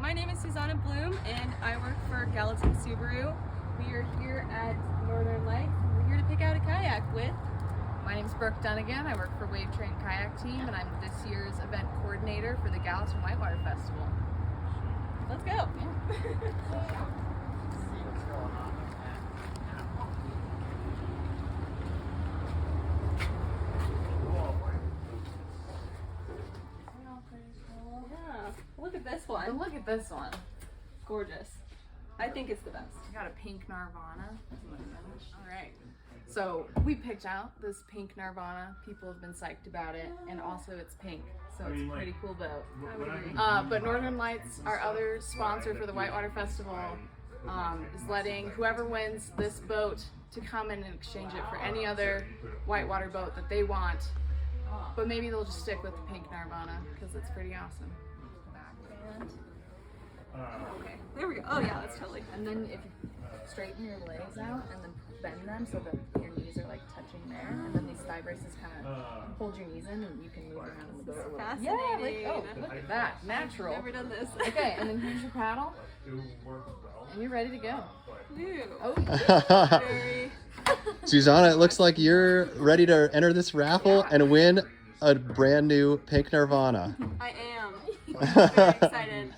my name is Susanna Bloom and I work for Gallatin Subaru. We are here at Northern Lights. We're here to pick out a kayak with. My name is Brooke Dunnigan. I work for Wave Train Kayak Team and I'm this year's event coordinator for the Gallatin Whitewater Festival. Let's go. Yeah, look at this one. But look at this one. Gorgeous. I think it's the best. We got a pink Nirvana. Alright. So we picked out this pink Nirvana. People have been psyched about it, and also it's pink, so it's a pretty cool boat. I would agree. But Northern Lights, our other sponsor for the Whitewater Festival, is letting whoever wins this boat to come in and exchange it for any other whitewater boat that they want. But maybe they'll just stick with the pink Nirvana because it's pretty awesome. Okay, there we go. Oh yeah, that's totally. And then if you straighten your legs out and then bend them so that your knees are like touching there, and then these thigh braces kind of hold your knees in, and you can move around in the boat a little. Fascinating. Yeah, like, oh, look at that, natural. Never done this. Okay, and then here's your paddle, and you're ready to go. Ew. Oh, Very. Susanna, it looks like you're ready to enter this raffle and win a brand new pink Nirvana. I am. Very excited.